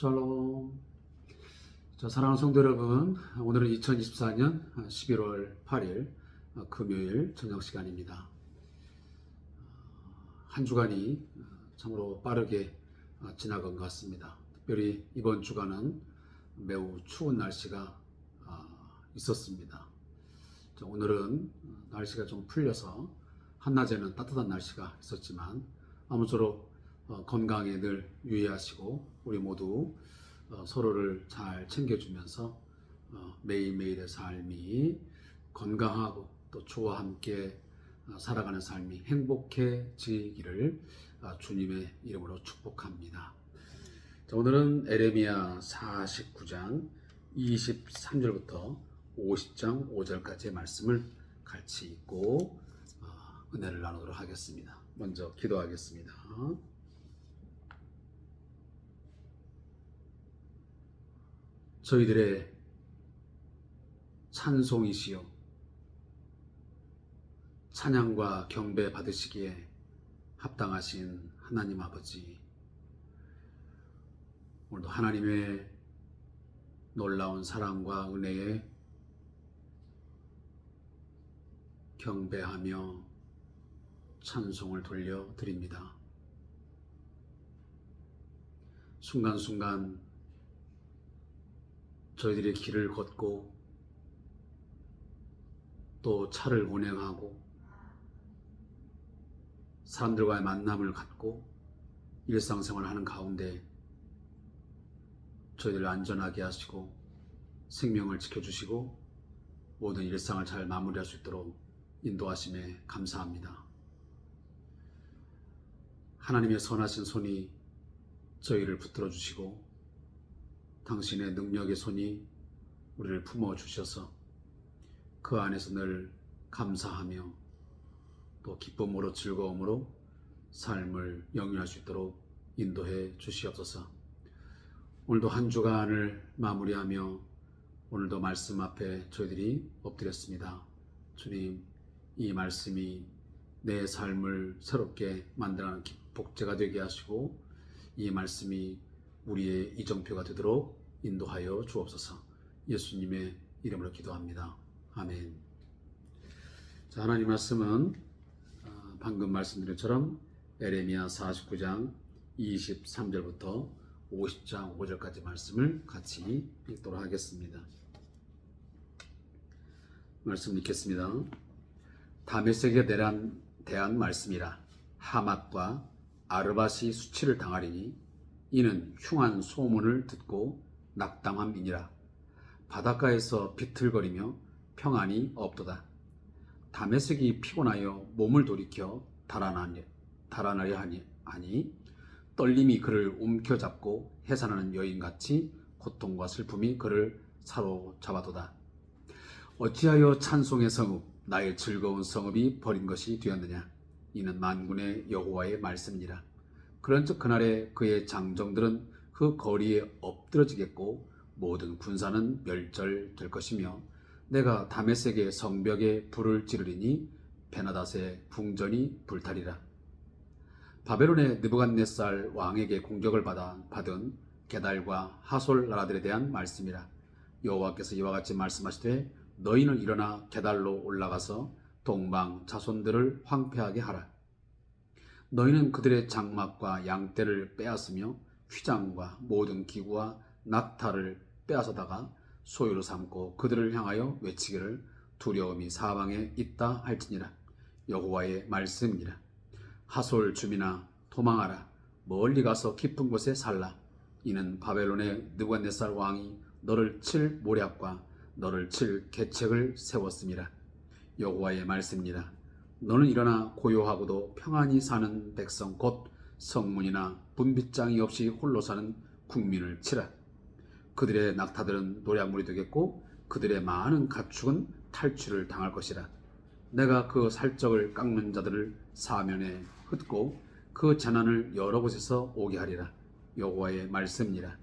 샬롬. 자, 사랑하는 성도 여러분, 오늘은 2024년 11월 8일 금요일 저녁 시간입니다. 한 주간이 참으로 빠르게 지나간 것 같습니다. 특별히 이번 주간은 매우 추운 날씨가 있었습니다. 자, 오늘은 날씨가 좀 풀려서 한낮에는 따뜻한 날씨가 있었지만 아무쪼록 건강에 늘 유의하시고 우리 모두 서로를 잘 챙겨주면서 매일매일의 삶이 건강하고 또 주와 함께 살아가는 삶이 행복해지기를 주님의 이름으로 축복합니다. 자, 오늘은 에레미야 49장 23절부터 50장 5절까지의 말씀을 같이 읽고 은혜를 나누도록 하겠습니다. 먼저 기도하겠습니다. 저희들의 찬송이시여 찬양과 경배 받으시기에 합당하신 하나님 아버지, 오늘도 하나님의 놀라운 사랑과 은혜에 경배하며 찬송을 돌려드립니다. 순간순간 저희들이 길을 걷고 또 차를 운행하고 사람들과의 만남을 갖고 일상생활을 하는 가운데 저희들을 안전하게 하시고 생명을 지켜주시고 모든 일상을 잘 마무리할 수 있도록 인도하심에 감사합니다. 하나님의 선하신 손이 저희를 붙들어 주시고 당신의 능력의 손이 우리를 품어주셔서 그 안에서 늘 감사하며 또 기쁨으로 즐거움으로 삶을 영위할 수 있도록 인도해 주시옵소서. 오늘도 한 주간을 마무리하며 오늘도 말씀 앞에 저희들이 엎드렸습니다. 주님, 이 말씀이 내 삶을 새롭게 만들어가는 복제가 되게 하시고 이 말씀이 우리의 이정표가 되도록 인도하여 주옵소서. 예수님의 이름으로 기도합니다. 아멘. 자, 하나님 말씀은 방금 말씀드린 것처럼 에레미야 49장 23절부터 50장 5절까지 말씀을 같이 읽도록 하겠습니다. 말씀 읽겠습니다. 다메섹에 대한 말씀이라. 하맛과 아르밧이 수치를 당하리니 이는 흉한 소문을 듣고 낙담함이니라. 바닷가에서 비틀거리며 평안이 없도다. 다메섹이 피곤하여 몸을 돌이켜 달아나려 하니 떨림이 그를 움켜잡고 해산하는 여인같이 고통과 슬픔이 그를 사로잡아도다. 어찌하여 찬송의 성읍 나의 즐거운 성읍이 버린 것이 되었느냐. 이는 만군의 여호와의 말씀이니라. 그런즉 그날에 그의 장정들은 그 거리에 엎드러지겠고 모든 군사는 멸절될 것이며 내가 다메섹의 성벽에 불을 지르리니 베나닷의 궁전이 불타리라. 바벨론의 느부갓네살 왕에게 공격을 받은 게달과 하솔 나라들에 대한 말씀이라. 여호와께서 이와 같이 말씀하시되 너희는 일어나 게달로 올라가서 동방 자손들을 황폐하게 하라. 너희는 그들의 장막과 양떼를 빼앗으며 휘장과 모든 기구와 낙타를 빼앗아다가 소유로 삼고 그들을 향하여 외치기를 두려움이 사방에 있다 할지니라. 여호와의 말씀이니라. 하솔 주민아 도망하라. 멀리 가서 깊은 곳에 살라. 이는 바벨론의 느부갓네살 왕이 너를 칠 모략과 너를 칠 계책을 세웠음이라. 여호와의 말씀이니라. 너는 일어나 고요하고도 평안히 사는 백성 곧 성문이나 분빗장이 없이 홀로 사는 국민을 치라. 그들의 낙타들은 노략물이 되겠고 그들의 많은 가축은 탈취를 당할 것이라. 내가 그 살적을 깎는 자들을 사면에 흩고 그 재난을 여러 곳에서 오게 하리라. 여호와의 말씀이니라.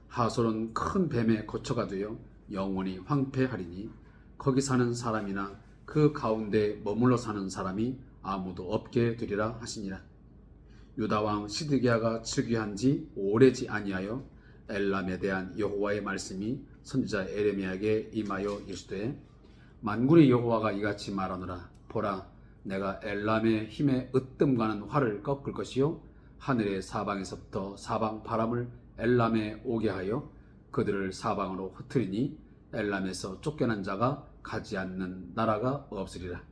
하솔은 큰 뱀의 거처가 되어 영원히 황폐하리니 거기 사는 사람이나 그 가운데 머물러 사는 사람이 아무도 없게 되리라 하시니라. 유다왕 시드기야가 즉위한 지 오래지 아니하여 엘람에 대한 여호와의 말씀이 선지자 에레미야에게 임하여 이르시되 만군의 여호와가 이같이 말하노라. 보라, 내가 엘람의 힘에 으뜸가는 활을 꺾을 것이요 하늘의 사방에서부터 사방 바람을 엘람에 오게 하여 그들을 사방으로 흩트리니 엘람에서 쫓겨난 자가 가지 않는 나라가 없으리라.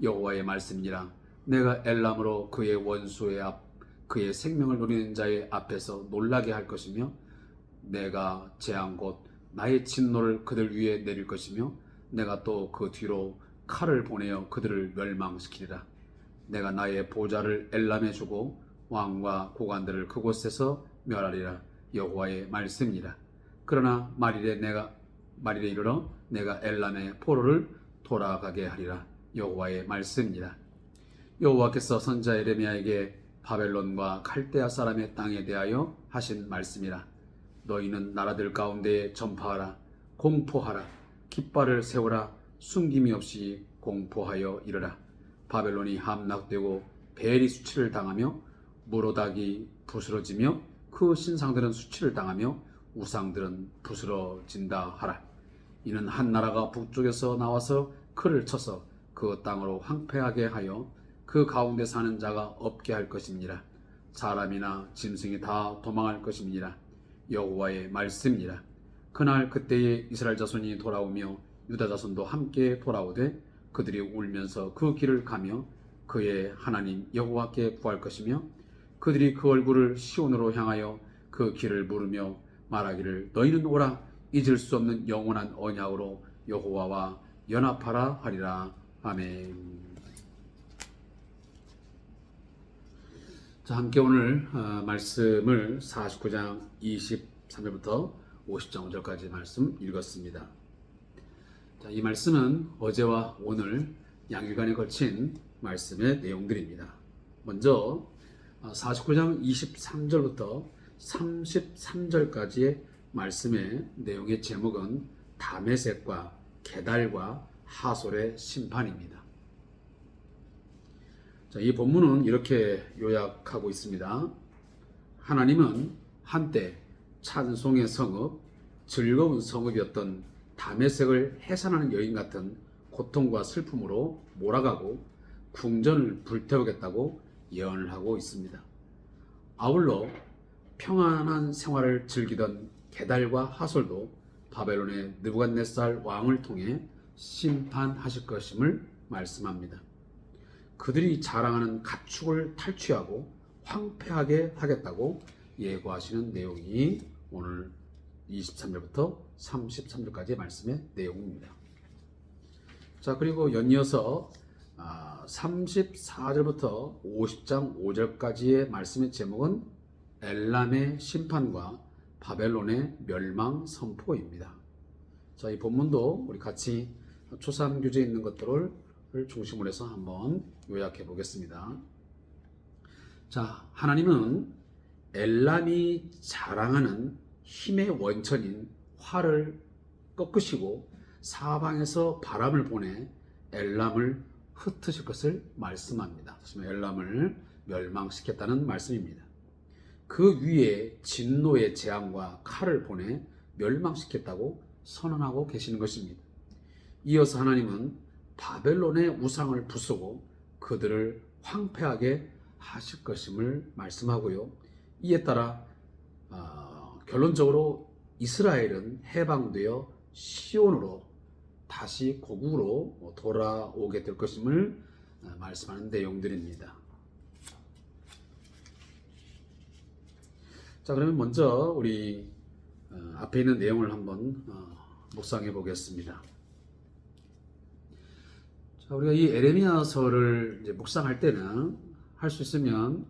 여호와의 말씀이니라. 내가 엘람으로 그의 원수의 앞 그의 생명을 노리는 자의 앞에서 놀라게 할 것이며 내가 재앙 곧 나의 진노를 그들 위에 내릴 것이며 내가 또 그 뒤로 칼을 보내어 그들을 멸망시키리라. 내가 나의 보좌를 엘람에 주고 왕과 고관들을 그곳에서 멸하리라. 여호와의 말씀이니라. 그러나 말일에 이르러 내가 엘람의 포로를 돌아가게 하리라. 여호와의 말씀이니라. 여호와께서 선지자 에레미야에게 바벨론과 칼데아 사람의 땅에 대하여 하신 말씀이라. 너희는 나라들 가운데에 전파하라. 공포하라. 깃발을 세우라. 숨김이 없이 공포하여 이르라. 바벨론이 함락되고 벨이 수치를 당하며 무로닥이 부스러지며 그 신상들은 수치를 당하며 우상들은 부스러진다 하라. 이는 한 나라가 북쪽에서 나와서 그를 쳐서 그 땅으로 황폐하게 하여 그 가운데 사는 자가 없게 할 것임이니라. 사람이나 짐승이 다 도망할 것임이니라. 여호와의 말씀이니라. 그날 그때에 이스라엘 자손이 돌아오며 유다 자손도 함께 돌아오되 그들이 울면서 그 길을 가며 그의 하나님 여호와께 구할 것이며 그들이 그 얼굴을 시온으로 향하여 그 길을 물으며 말하기를 너희는 오라. 잊을 수 없는 영원한 언약으로 여호와와 연합하라 하리라. 아멘. 자, 함께 오늘 말씀을 49장 23절부터 50장 5절까지 말씀 읽었습니다. 자, 이 말씀은 어제와 오늘 양일간에 걸친 말씀의 내용들입니다. 먼저 49장 23절부터 33절까지의 말씀의 내용의 제목은 다메섹과 게달과 하솔의 심판입니다. 자, 이 본문은 이렇게 요약하고 있습니다. 하나님은 한때 찬송의 성읍, 즐거운 성읍이었던 다메섹을 해산하는 여인 같은 고통과 슬픔으로 몰아가고 궁전을 불태우겠다고 예언을 하고 있습니다. 아울러 평안한 생활을 즐기던 게달과 하솔도 바벨론의 느부갓네살 왕을 통해 심판하실 것임을 말씀합니다. 그들이 자랑하는 가축을 탈취하고 황폐하게 하겠다고 예고하시는 내용이 오늘 23절부터 33절까지의 말씀의 내용입니다. 자, 그리고 연이어서 34절부터 50장 5절까지의 말씀의 제목은 엘람의 심판과 바벨론의 멸망 선포입니다. 자, 이 본문도 우리 같이 초상 규제에 있는 것들을 중심으로 해서 한번 요약해 보겠습니다. 자, 하나님은 엘람이 자랑하는 힘의 원천인 활을 꺾으시고 사방에서 바람을 보내 엘람을 흩으실 것을 말씀합니다. 엘람을 멸망시켰다는 말씀입니다. 그 위에 진노의 재앙과 칼을 보내 멸망시켰다고 선언하고 계시는 것입니다. 이어서 하나님은 바벨론의 우상을 부수고 그들을 황폐하게 하실 것임을 말씀하고요. 이에 따라 결론적으로 이스라엘은 해방되어 시온으로 다시 고국으로 돌아오게 될 것임을 말씀하는 내용들입니다. 자, 그러면 먼저 우리 앞에 있는 내용을 한번 묵상해 보겠습니다. 자, 우리가 이 에레미야서를 이제 묵상할 때는 할 수 있으면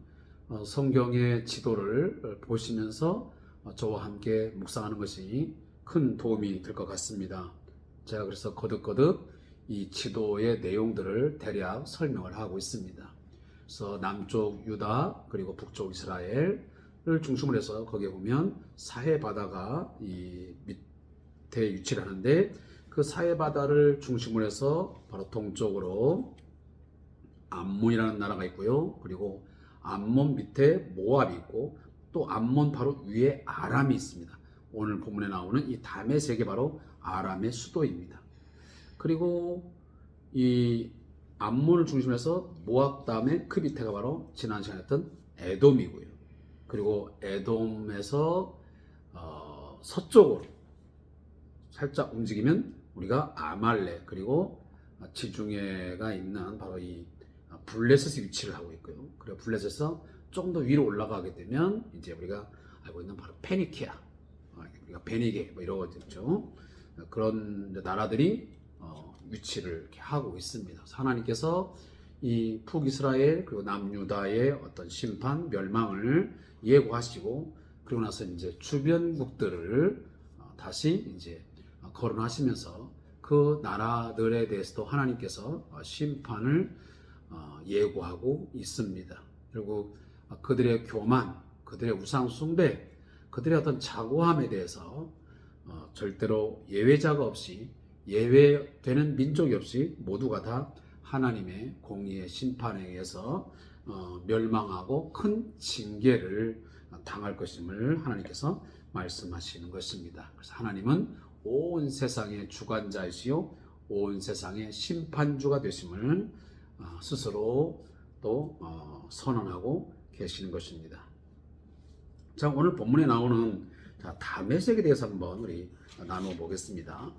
성경의 지도를 보시면서 저와 함께 묵상하는 것이 큰 도움이 될 것 같습니다. 제가 그래서 거듭거듭 이 지도의 내용들을 대략 설명을 하고 있습니다. 그래서 남쪽 유다 그리고 북쪽 이스라엘을 중심으로 해서 거기에 보면 사해 바다가 이 밑에 위치를 하는데 그 사해 바다를 중심으로 해서 바로 동쪽으로 암몬이라는 나라가 있고요. 그리고 암몬 밑에 모압이 있고 또 암몬 바로 위에 아람이 있습니다. 오늘 본문에 나오는 이 다메섹이 바로 아람의 수도입니다. 그리고 이 암몬을 중심으로 해서 모압 다음에 그 밑에가 바로 지난 시간에 했던 에돔이고요. 그리고 에돔에서 서쪽으로 살짝 움직이면 우리가 아말렉, 그리고 지중해가 있는 바로 이 블레셋의 위치를 하고 있고요. 그리고 블레셋에서 조금 더 위로 올라가게 되면 이제 우리가 알고 있는 바로 페니키아, 우리가 베니게 뭐 이런 거죠. 그런 나라들이 위치를 이렇게 하고 있습니다. 하나님께서 이 북이스라엘 그리고 남유다의 어떤 심판, 멸망을 예고하시고, 그리고 나서 이제 주변국들을 다시 이제 거론하시면서 그 나라들에 대해서도 하나님께서 심판을 예고하고 있습니다. 그리고 그들의 교만, 그들의 우상 숭배, 그들의 어떤 자고함에 대해서 절대로 예외자가 없이, 예외되는 민족이 없이 모두가 다 하나님의 공의의 심판에 의해서 멸망하고 큰 징계를 당할 것임을 하나님께서 말씀하시는 것입니다. 그래서 하나님은 온 세상의 주관자이시요 온 세상의 심판주가 되심을 스스로 또 선언하고 계시는 것입니다. 자, 오늘 본문에 나오는 다메섹에 대해서 한번 우리 나눠보겠습니다.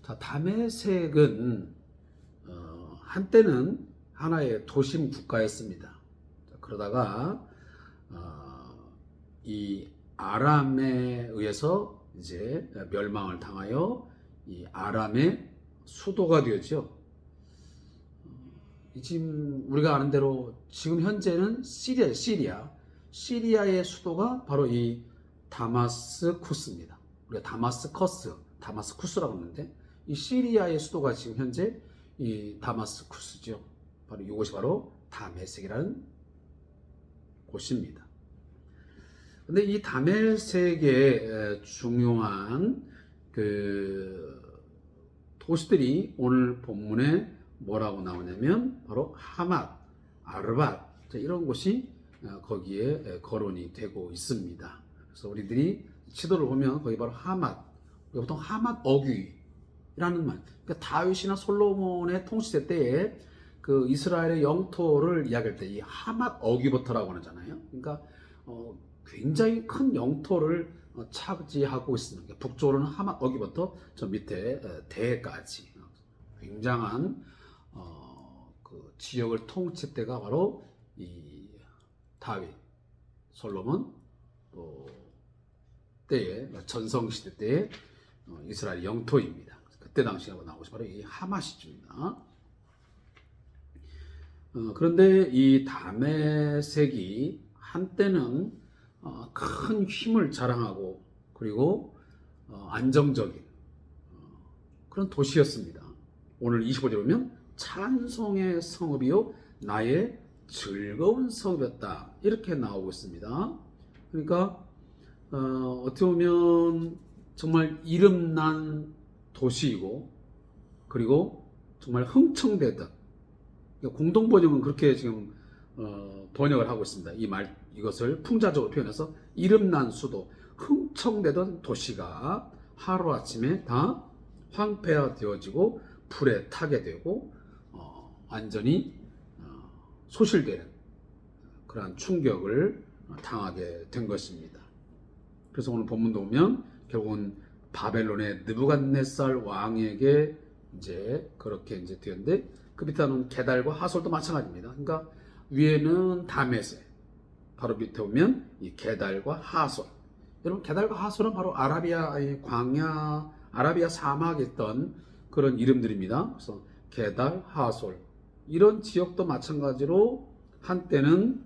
자, 다메섹은 한때는 하나의 도심 국가였습니다. 그러다가 이 아람에 의해서 이제 멸망을 당하여 이 아람의 수도가 되었죠. 지금 우리가 아는 대로 지금 현재는 시리아의 수도가 바로 이 다마스쿠스입니다. 우리가 다마스쿠스라고 하는데 이 시리아의 수도가 지금 현재 이 다마스쿠스죠. 바로 이곳이 바로 다메섹이라는 곳입니다. 근데 이 다메섹의 중요한 그 도시들이 오늘 본문에 뭐라고 나오냐면 바로 하맛, 아르밧 이런 곳이 거기에 거론이 되고 있습니다. 그래서 우리들이 지도를 보면 거기 바로 하맛, 보통 하맛 어귀라는 말. 그러니까 다윗이나 솔로몬의 통치제 때에 그 이스라엘의 영토를 이야기할 때 이 하맛 어귀부터라고 하잖아요. 그러니까 굉장히 큰 영토를 차지하고 있습니다. 북쪽으로는 하맛 어귀부터 저 밑에 대까지 굉장한 그 지역을 통치 때가 바로 이 다윗, 솔로몬 또 때의 전성시대 때의 이스라엘 영토입니다. 그때 당시에 나오시 바로 이 하맛이입니다. 그런데 이 다메섹이 한때는 큰 힘을 자랑하고 그리고 안정적인 그런 도시였습니다. 오늘 25절에 보면 찬송의 성읍이요 나의 즐거운 성읍이었다 이렇게 나오고 있습니다. 그러니까 어떻게 보면 정말 이름난 도시이고 그리고 정말 흥청대던 공동번역은 그렇게 지금 번역을 하고 있습니다. 이것을 풍자적으로 표현해서 이름난 수도, 흥청대던 도시가 하루아침에 다 황폐화되어지고 불에 타게 되고 완전히 소실되는 그러한 충격을 당하게 된 것입니다. 그래서 오늘 본문도 보면 결국은 바벨론의 느부갓네살 왕에게 이제 그렇게 이제 되었는데 그 밑에는 게달과 하솔도 마찬가지입니다. 그러니까 위에는 다메섹, 바로 밑에 보면 이 게달과 하솔. 여러분 게달과 하솔은 바로 아라비아의 광야, 아라비아 사막에 있던 그런 이름들입니다. 그래서 게달, 하솔 이런 지역도 마찬가지로 한때는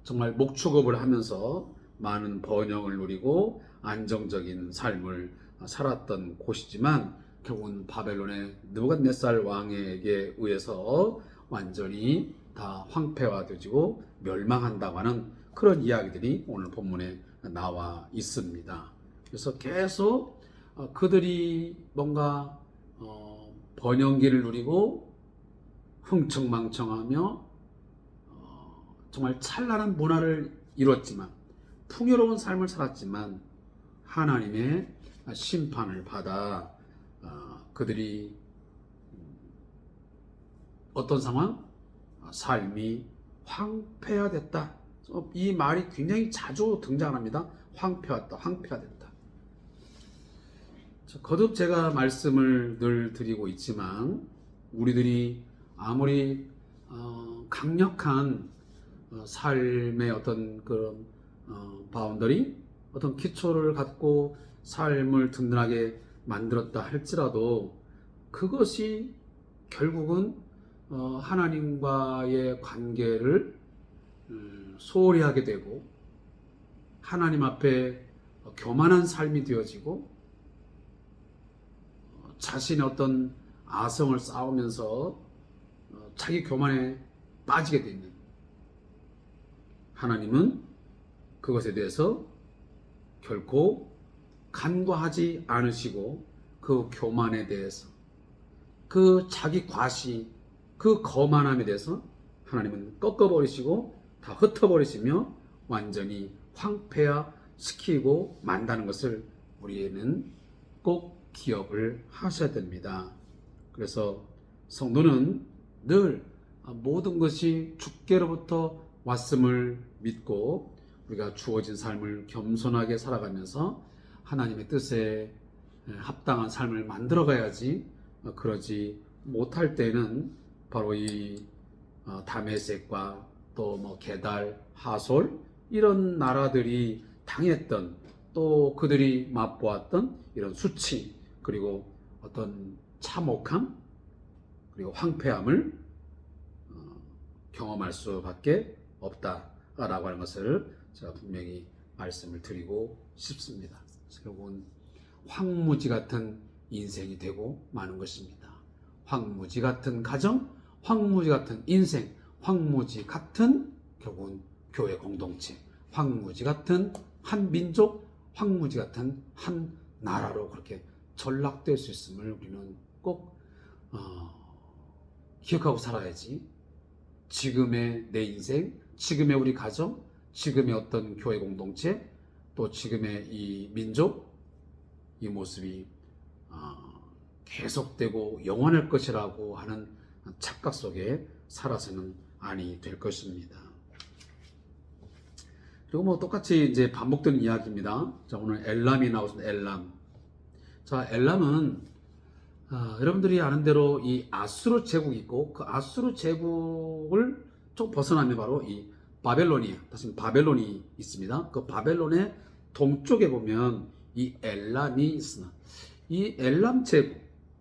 정말 목축업을 하면서 많은 번영을 누리고 안정적인 삶을 살았던 곳이지만 결국은 바벨론의 느부갓네살 왕에게 의해서 완전히 다 황폐화되고 멸망한다고 하는 그런 이야기들이 오늘 본문에 나와 있습니다. 그래서 계속 그들이 뭔가 번영기를 누리고 흥청망청하며 정말 찬란한 문화를 이뤘지만 풍요로운 삶을 살았지만 하나님의 심판을 받아 그들이 어떤 상황? 삶이 황폐화됐다. 이 말이 굉장히 자주 등장합니다. 황폐화됐다, 황폐화됐다. 거듭 제가 말씀을 늘 드리고 있지만 우리들이 아무리 강력한 삶의 어떤 그런 바운더리, 어떤 기초를 갖고 삶을 든든하게 만들었다 할지라도 그것이 결국은 하나님과의 관계를 소홀히 하게 되고 하나님 앞에 교만한 삶이 되어지고 자신의 어떤 아성을 쌓으면서 자기 교만에 빠지게 되는, 하나님은 그것에 대해서 결코 간과하지 않으시고 그 교만에 대해서, 그 자기 과시, 그 거만함에 대해서 하나님은 꺾어버리시고 다 흩어버리시며 완전히 황폐화시키고 만다는 것을 우리는 꼭 기억을 하셔야 됩니다. 그래서 성도는 늘 모든 것이 주께로부터 왔음을 믿고 우리가 주어진 삶을 겸손하게 살아가면서 하나님의 뜻에 합당한 삶을 만들어 가야지, 그러지 못할 때는 바로 이 다메섹과 또 게달, 하솔 이런 나라들이 당했던, 또 그들이 맛보았던 이런 수치, 그리고 어떤 참혹함, 그리고 황폐함을 경험할 수밖에 없다라고 하는 것을 제가 분명히 말씀을 드리고 싶습니다. 결국은 황무지 같은 인생이 되고 마는 것입니다. 황무지 같은 가정, 황무지 같은 인생, 황무지 같은 결국은 교회 공동체, 황무지 같은 한 민족, 황무지 같은 한 나라로 그렇게 전락될 수 있음을 우리는 꼭 기억하고 살아야지. 지금의 내 인생, 지금의 우리 가정, 지금의 어떤 교회 공동체, 또 지금의 이 민족, 이 모습이 계속되고 영원할 것이라고 하는 착각 속에 살아서는 아니 될 것입니다. 그리고 똑같이 이제 반복되는 이야기입니다. 자, 오늘 엘람이 나오습니다. 엘람. 자, 엘람은 여러분들이 아는 대로 이 아수르 제국이 있고, 그 아수르 제국을 좀 벗어나면 바로 이 다시 바벨론이 있습니다. 그 바벨론의 동쪽에 보면 이 엘람이 있으나, 이 엘람 제국,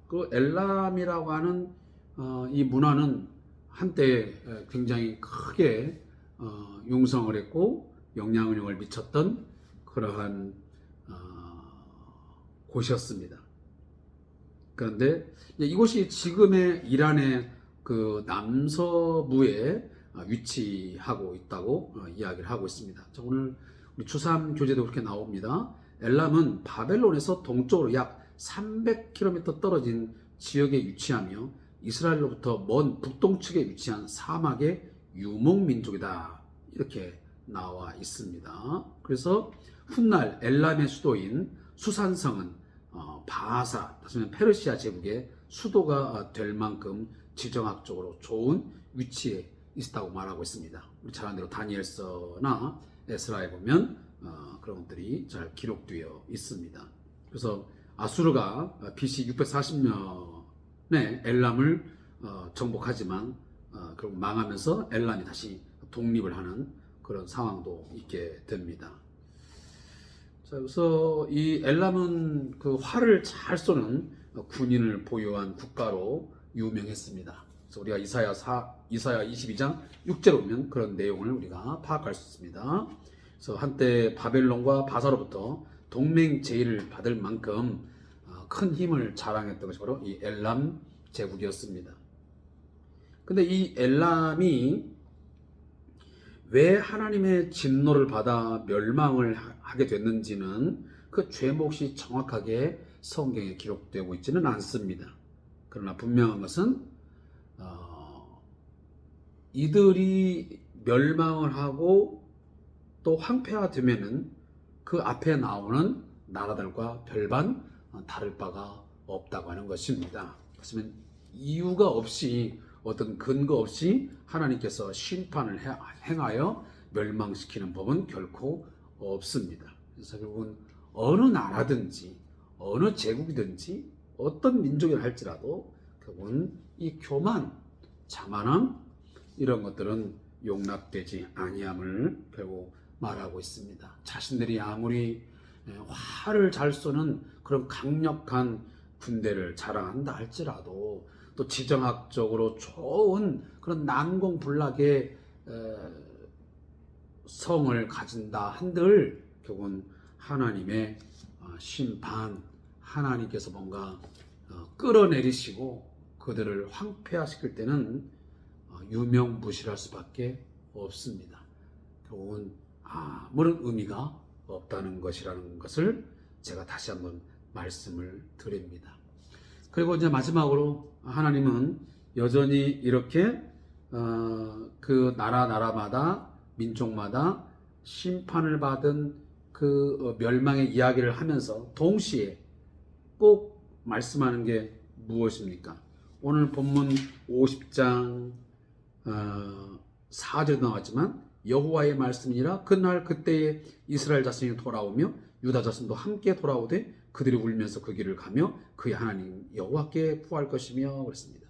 그 엘람이라고 하는 이 문화는 한때 굉장히 크게 융성을 했고 영향력을 미쳤던 그러한 곳이었습니다. 그런데 이곳이 지금의 이란의 그 남서부에 위치하고 있다고 이야기를 하고 있습니다. 자, 오늘 우리 주3 교재도 그렇게 나옵니다. 엘람은 바벨론에서 동쪽으로 약 300km 떨어진 지역에 위치하며 이스라엘로부터 먼 북동측에 위치한 사막의 유목민족이다, 이렇게 나와 있습니다. 그래서 훗날 엘람의 수도인 수산성은 바하사, 다시는 페르시아 제국의 수도가 될 만큼 지정학적으로 좋은 위치에 있다고 말하고 있습니다. 우리 잘 아는 대로 다니엘서나 에스라에 보면 그런 것들이 잘 기록되어 있습니다. 그래서 아수르가 BC 640년에 엘람을 정복하지만 결국 망하면서 엘람이 다시 독립을 하는 그런 상황도 있게 됩니다. 자, 그래서 이 엘람은 그 활을 잘 쏘는 군인을 보유한 국가로 유명했습니다. 그래서 우리가 이사야 22장 6절에 보면 그런 내용을 우리가 파악할 수 있습니다. 그래서 한때 바벨론과 바사로부터 동맹 제의를 받을 만큼 큰 힘을 자랑했던 것이 바로 이 엘람 제국이었습니다. 근데 이 엘람이 왜 하나님의 진노를 받아 멸망을 하게 됐는지는 그 죄목이 정확하게 성경에 기록되고 있지는 않습니다. 그러나 분명한 것은 이들이 멸망을 하고 또 황폐화되면은 그 앞에 나오는 나라들과 별반 다를 바가 없다고 하는 것입니다. 그렇지만 이유가 없이 어떤 근거 없이 하나님께서 심판을 행하여 멸망시키는 법은 결코 없습니다. 그래서 결국은 어느 나라든지 어느 제국이든지 어떤 민족이라 할지라도 결국은 이 교만, 자만함 이런 것들은 용납되지 아니함을 결국 말하고 있습니다. 자신들이 아무리 화를 잘 쏘는 그런 강력한 군대를 자랑한다 할지라도 또 지정학적으로 좋은 그런 난공불락의 성을 가진다 한들 결국은 하나님의 심판, 하나님께서 뭔가 끌어내리시고 그들을 황폐화시킬 때는 유명무실할 수밖에 없습니다. 결국은 아무런 의미가 없다는 것이라는 것을 제가 다시 한번 말씀을 드립니다. 그리고 이제 마지막으로 하나님은 여전히 이렇게 그 나라마다 민족마다 심판을 받은 그 멸망의 이야기를 하면서 동시에 꼭 말씀하는 게 무엇입니까? 오늘 본문 50장 4절에 나왔지만 여호와의 말씀이라 그날 그때에 이스라엘 자손이 돌아오며 유다 자손도 함께 돌아오되 그들이 울면서 그 길을 가며 그의 하나님 여호와께 구할 것이며 그랬습니다.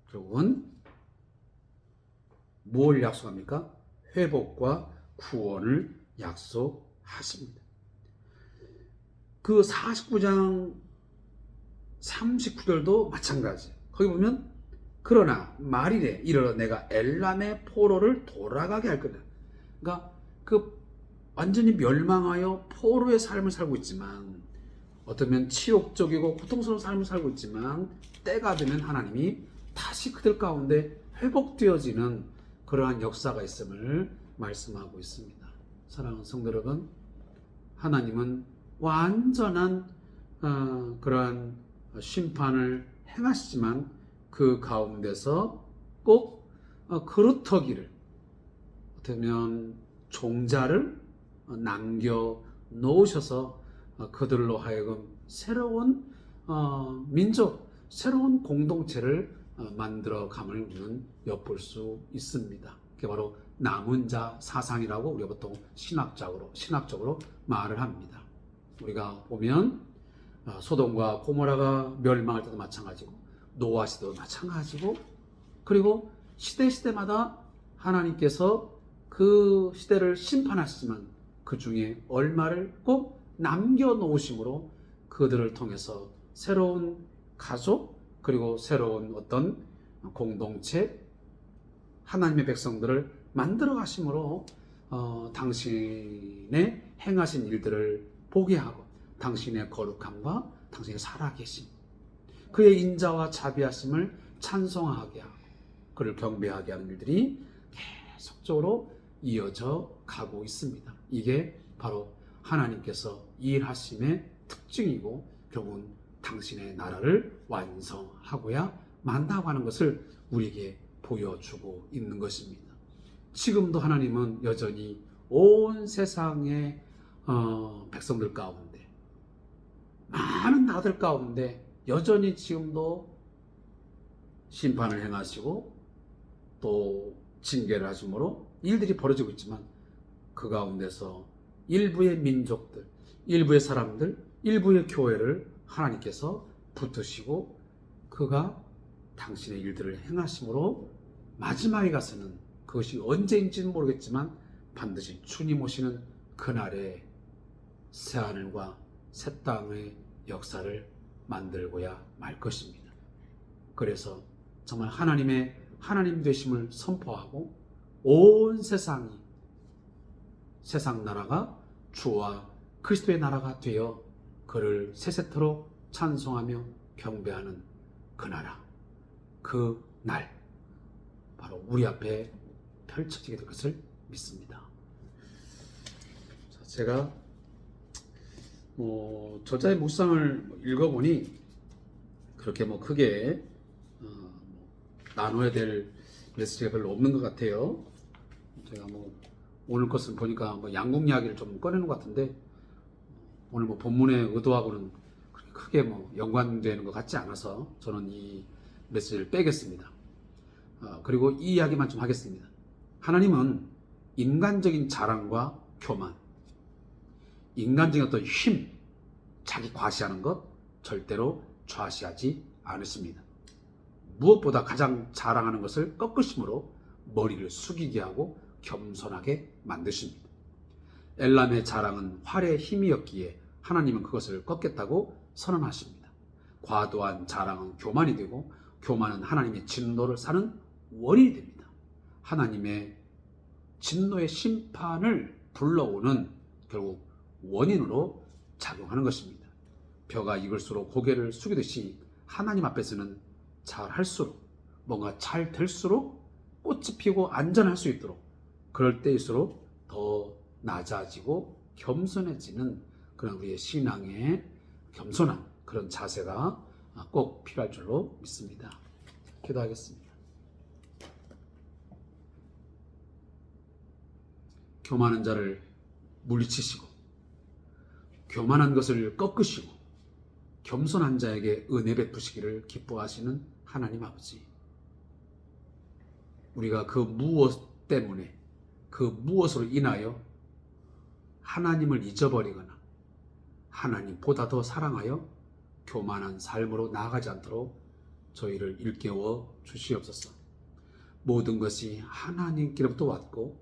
결국은 뭘 약속합니까? 회복과 구원을 약속하십니다. 그 49장 39절도 마찬가지. 거기 보면 그러나 말이래 이르러 내가 엘람의 포로를 돌아가게 할 거다. 그러니까 그 완전히 멸망하여 포로의 삶을 살고 있지만 어쩌면 치욕적이고 고통스러운 삶을 살고 있지만 때가 되면 하나님이 다시 그들 가운데 회복되어지는 그러한 역사가 있음을 말씀하고 있습니다. 사랑하는 성도 여러분, 하나님은 완전한 그러한 심판을 행하시지만 그 가운데서 꼭 그루터기를 어쩌면 종자를 남겨 놓으셔서 그들로 하여금 새로운 민족, 새로운 공동체를 만들어 감을 우리는 엿볼 수 있습니다. 그게 바로 남은 자 사상이라고 우리가 보통 신학적으로 말을 합니다. 우리가 보면 소돔과 고모라가 멸망할 때도 마찬가지고 노아 시대도 마찬가지고 그리고 시대마다 하나님께서 그 시대를 심판하시지만 그 중에 얼마를 꼭 남겨놓으심으로 그들을 통해서 새로운 가족 그리고 새로운 어떤 공동체 하나님의 백성들을 만들어 가심으로 당신의 행하신 일들을 보게 하고 당신의 거룩함과 당신의 살아계심 그의 인자와 자비하심을 찬송하게 하고 그를 경배하게 하는 일들이 계속적으로 이어져 가고 있습니다. 이게 바로 하나님께서 일하심의 특징이고 결국은 당신의 나라를 완성하고야 만다고 하는 것을 우리에게 보여주고 있는 것입니다. 지금도 하나님은 여전히 온 세상의 백성들 가운데 많은 나라들 가운데 여전히 지금도 심판을 행하시고 또 징계를 하심으로 일들이 벌어지고 있지만 그 가운데서 일부의 민족들, 일부의 사람들, 일부의 교회를 하나님께서 붙으시고 그가 당신의 일들을 행하심으로 마지막에 가서는 그것이 언제인지는 모르겠지만 반드시 주님 오시는 그날에 새하늘과 새 땅의 역사를 만들고야 말 것입니다. 그래서 정말 하나님 되심을 선포하고 온 세상이 세상 나라가 주와 그리스도의 나라가 되어 그를 세세토록 찬송하며 경배하는 그 나라, 그 날 바로 우리 앞에 펼쳐지게 될 것을 믿습니다. 제가 저자의 묵상을 읽어보니 그렇게 크게 나눠야 될 메시지가 별로 없는 것 같아요. 제가 뭐 오늘 것을 보니까 뭐 양국 이야기를 좀 꺼내는 것 같은데 오늘 뭐 본문의 의도하고는 그렇게 크게 뭐 연관되는 것 같지 않아서 저는 이 메시지를 빼겠습니다. 그리고 이 이야기만 좀 하겠습니다. 하나님은 인간적인 자랑과 교만, 인간적인 어떤 힘, 자기 과시하는 것 절대로 좌시하지 않으십니다. 무엇보다 가장 자랑하는 것을 꺾으심으로 머리를 숙이게 하고 겸손하게 만드십니다. 엘람의 자랑은 활의 힘이었기에 하나님은 그것을 꺾겠다고 선언하십니다. 과도한 자랑은 교만이 되고 교만은 하나님의 진노를 사는 원인이 됩니다. 하나님의 진노의 심판을 불러오는 결국 원인으로 작용하는 것입니다. 벼가 익을수록 고개를 숙이듯이 하나님 앞에서는 잘할수록 뭔가 잘 될수록 꽃이 피고 안전할 수 있도록 그럴 때일수록 더 낮아지고 겸손해지는 그런 우리의 신앙의 겸손한 그런 자세가 꼭 필요할 줄로 믿습니다. 기도하겠습니다. 교만한 자를 물리치시고 교만한 것을 꺾으시고 겸손한 자에게 은혜 베푸시기를 기뻐하시는 하나님 아버지, 우리가 그 무엇 때문에 그 무엇으로 인하여 하나님을 잊어버리거나 하나님보다 더 사랑하여 교만한 삶으로 나아가지 않도록 저희를 일깨워 주시옵소서. 모든 것이 하나님께로부터 왔고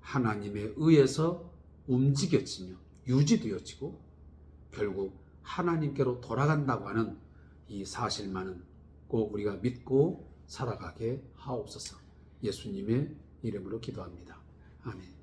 하나님에 의해서 움직여지며 유지되어지고 결국 하나님께로 돌아간다고 하는 이 사실만은 꼭 우리가 믿고 살아가게 하옵소서. 예수님의 이름으로 기도합니다. 아멘.